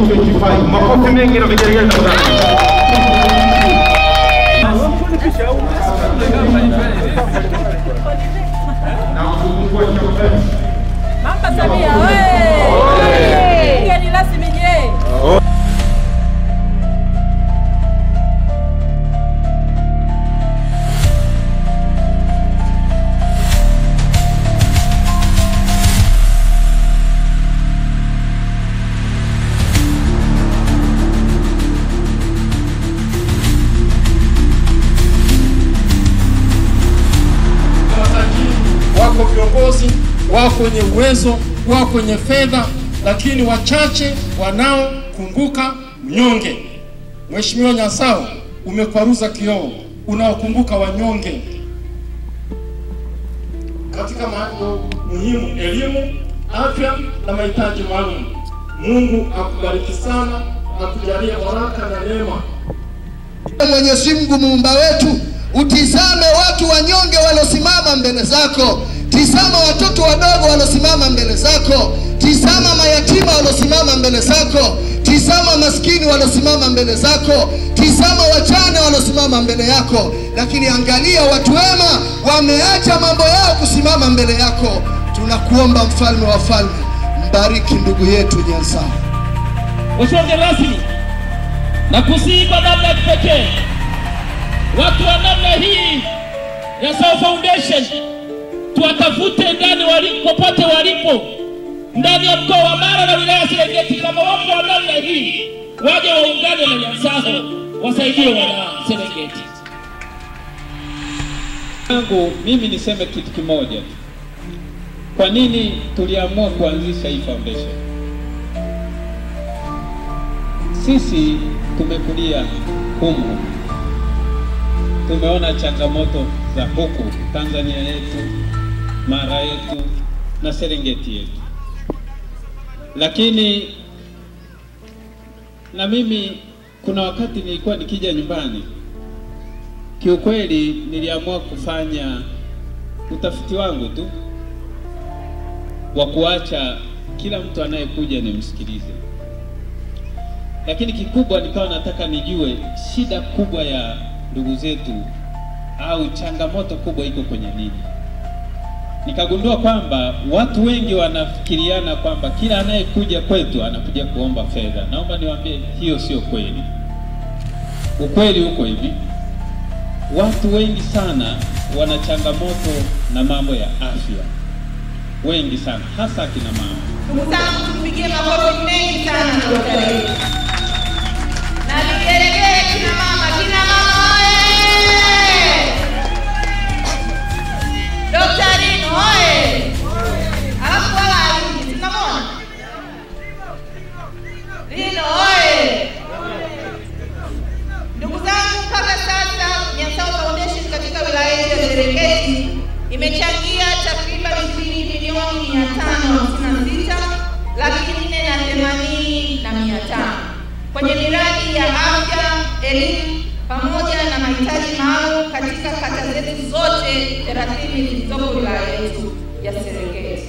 25. Makofi mengi na vigelegele tafadhali. Mama Samia, wewe! Mgeni rasmi je? Wako viongozi, wako wenye uwezo, wako wenye fedha, lakini wachache wanaokumbuka mnyonge. Mheshimiwa Nyasao, umekwaruza kioo, unaokumbuka wanyonge. Katika mambo muhimu, elimu, afya na mahitaji maalum. Mungu akubariki sana, akujalie baraka na neema. Mwenyezi Mungu muumba wetu, utizame watu wanyonge walosimama mbele zako. Tizama watoto wadogo walosimama mbele zako. Tizama mayatima walosimama mbele zako. Tizama maskini walosimama mbele zako. Tizama wajane walosimama mbele yako. Lakini angalia watu wema wameacha mambo yao kusimama mbele yako. Tunakuomba mfalme wa falme, mbariki ndugu yetu Nyasao. Mheshimiwa rasmi, na kusihi kwa namna ya kipekee watu wa namna hii ya Nyasao Foundation tuwatafute ndani popote walipo ndani ya mkoa wa Mara na wilaya ya Serengeti. Kama wapo wa namna hii waje waungane na Nyasao wasaidie wana Serengeti. Mimi niseme kitu kimoja. Kwa nini tuliamua kuanzisha hii foundation? Sisi tumekulia humu, tumeona changamoto za huku Tanzania yetu, Mara yetu na Serengeti yetu. Lakini na mimi kuna wakati nilikuwa nikija nyumbani, kiukweli niliamua kufanya utafiti wangu tu wa kuacha kila mtu anayekuja nimsikilize. Lakini kikubwa nikawa nataka nijue shida kubwa ya ndugu zetu au changamoto kubwa iko kwenye nini. Nikagundua kwamba watu wengi wanafikiriana kwamba kila anayekuja kwetu anakuja kuomba fedha. Naomba niwaambie hiyo sio kweli. Ukweli uko hivi. Watu wengi sana wana changamoto na mambo ya afya. Wengi sana, hasa kina mama. Ndugu zangu, tupigie makofi mengi sana kwa daktari. Na vigelegele kina mama oye! Daktari oye! Alafu wala hivi tunamwona. Lino oye! Ndugu zangu, mpaka sasa Nyasao Foundation katika wilaya ya Serengeti imechangia takriban shilingi milioni 556,480,500 kwenye miradi ya afya, elimu pamoja na mahitaji maalum katika kata zetu zote 30 zilizopo wilaya yetu ya Serengeti.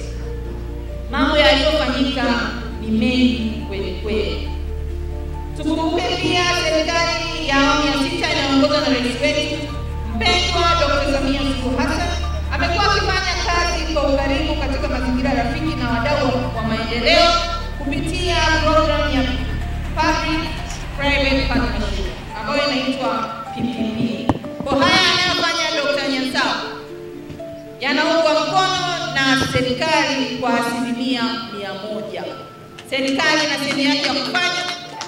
Mambo yaliyofanyika ni mengi kweli kweli. Tukumbuke pia serikali ya awamu ya 6 inayoongozwa na rais wetu mpendwa Dr. Samia Suluhu Hassan amekuwa akifanya kazi kwa ukaribu katika mazingira rafiki na wadau wa maendeleo kupitia program ya Public Private Partnership ambayo inaitwa PPP. Kwa haya anayofanya Dr. Nyasao yanaungwa mkono na serikali kwa 100%. Serikali ina sehemu yake ya kufanya,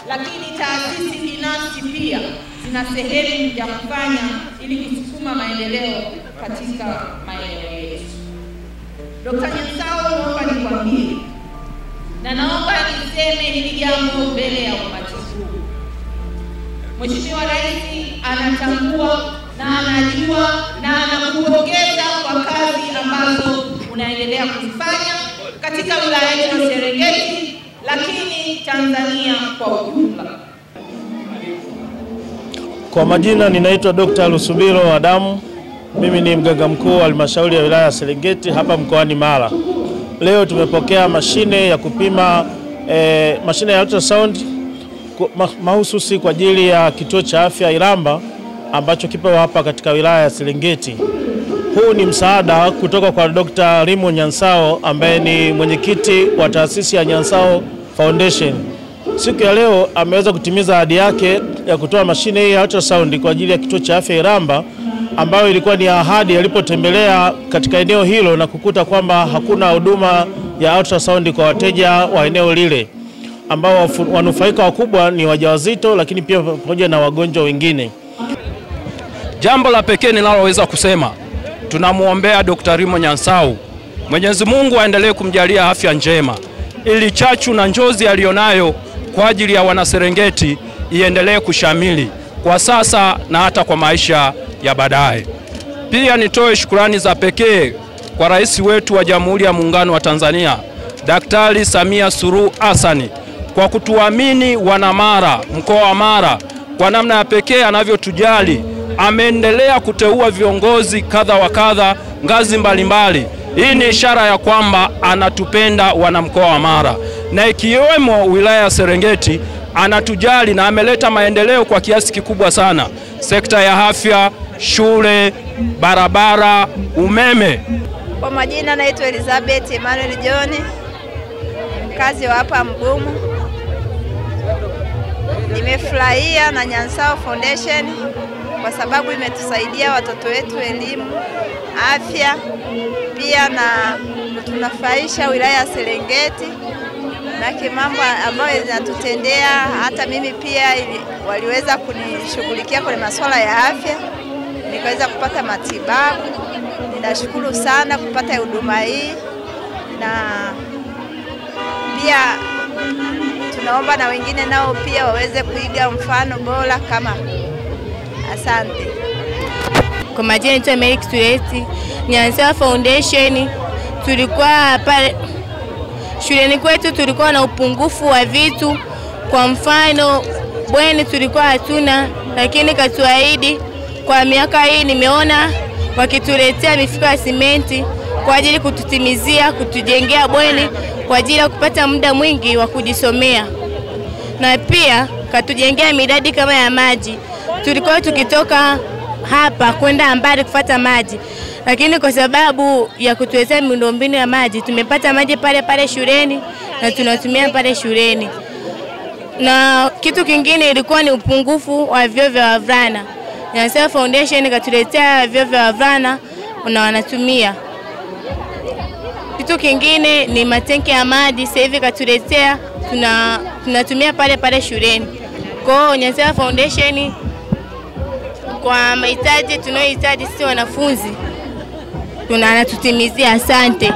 lakini taasisi binafsi pia zina sehemu ya kufanya ili kusukuma maendeleo katika maeneo yetu. Dr. Nyasao, naomba nikwambie na naomba niseme hili jambo mbele ya umati huu. Mheshimiwa Rais anatambua na anajua na anakupongeza kwa kazi ambazo unaendelea kuzifanya katika wilaya yetu ya Serengeti, lakini Tanzania kwa ujumla. Kwa majina ninaitwa Dr. Lusubiro Adamu. Mimi ni mganga mkuu wa halmashauri ya wilaya ya Serengeti hapa mkoani Mara. Leo tumepokea mashine ya kupima mashine ya ultrasound mahususi kwa ajili ya kituo cha afya Iramba ambacho kipo hapa katika wilaya ya Serengeti. Huu ni msaada kutoka kwa Dr. Rimo Nyansao ambaye ni mwenyekiti wa taasisi ya Nyansao Foundation. Siku ya leo ameweza kutimiza ahadi yake ya kutoa mashine hii ya ultrasound kwa ajili ya kituo cha afya Iramba, ambayo ilikuwa ni ahadi alipotembelea katika eneo hilo na kukuta kwamba hakuna huduma ya ultrasound kwa wateja wa eneo lile, ambao wanufaika wakubwa ni wajawazito, lakini pia pamoja na wagonjwa wengine. Jambo la pekee ninaloweza kusema, tunamuombea Dr. Rimo Nyansao, Mwenyezi Mungu aendelee kumjalia afya njema, ili chachu na njozi alionayo kwa ajili ya wanaserengeti iendelee kushamili kwa sasa na hata kwa maisha ya baadaye. Pia nitoe shukrani za pekee kwa rais wetu wa Jamhuri ya Muungano wa Tanzania, Daktari Samia Suluhu Hassan, kwa kutuamini wanamara, mkoa wa Mara, kwa namna ya pekee anavyotujali. Ameendelea kuteua viongozi kadha wa kadha ngazi mbalimbali. Hii ni ishara ya kwamba anatupenda wanamkoa wa Mara, na ikiwemo wilaya ya Serengeti anatujali na ameleta maendeleo kwa kiasi kikubwa sana. Sekta ya afya, shule, barabara, umeme. Kwa majina naitwa Elizabeth Emmanuel John, mkazi wa hapa Mgumu. Nimefurahia na Nyansao Foundation kwa sababu imetusaidia watoto wetu elimu, afya, pia na tunafaisha wilaya ya Serengeti na kimambo ambayo zinatutendea. Hata mimi pia waliweza kunishughulikia kwenye masuala ya afya, nikaweza kupata matibabu. Ninashukuru sana kupata huduma hii, na pia tunaomba na wengine nao pia waweze kuiga mfano bora kama. Asante. Kwa majina naitwa Mary Kituleti, Nyansao Foundation. Tulikuwa pale shuleni kwetu, tulikuwa na upungufu wa vitu. Kwa mfano bweni tulikuwa hatuna, lakini katuahidi kwa miaka hii nimeona wakituletea mifuko ya simenti kwa ajili kututimizia, kutujengea bweni kwa ajili ya kupata muda mwingi wa kujisomea, na pia katujengea miradi kama ya maji. Tulikuwa tukitoka hapa kwenda mbali kufuata maji, lakini kwa sababu ya kutuwezea miundombinu ya maji tumepata maji pale pale shuleni na tunatumia pale shuleni. Na kitu kingine ilikuwa ni upungufu wa vyoo vya wavulana. Nyansao Foundation katuletea vyoo vya wavulana na wanatumia. Kitu kingine ni matenki ya maji, sasa hivi katuletea, tunatumia pale pale shuleni. Kwa hiyo Nyansao Foundation kwa mahitaji tunayohitaji sisi wanafunzi tunatutimizia. Asante.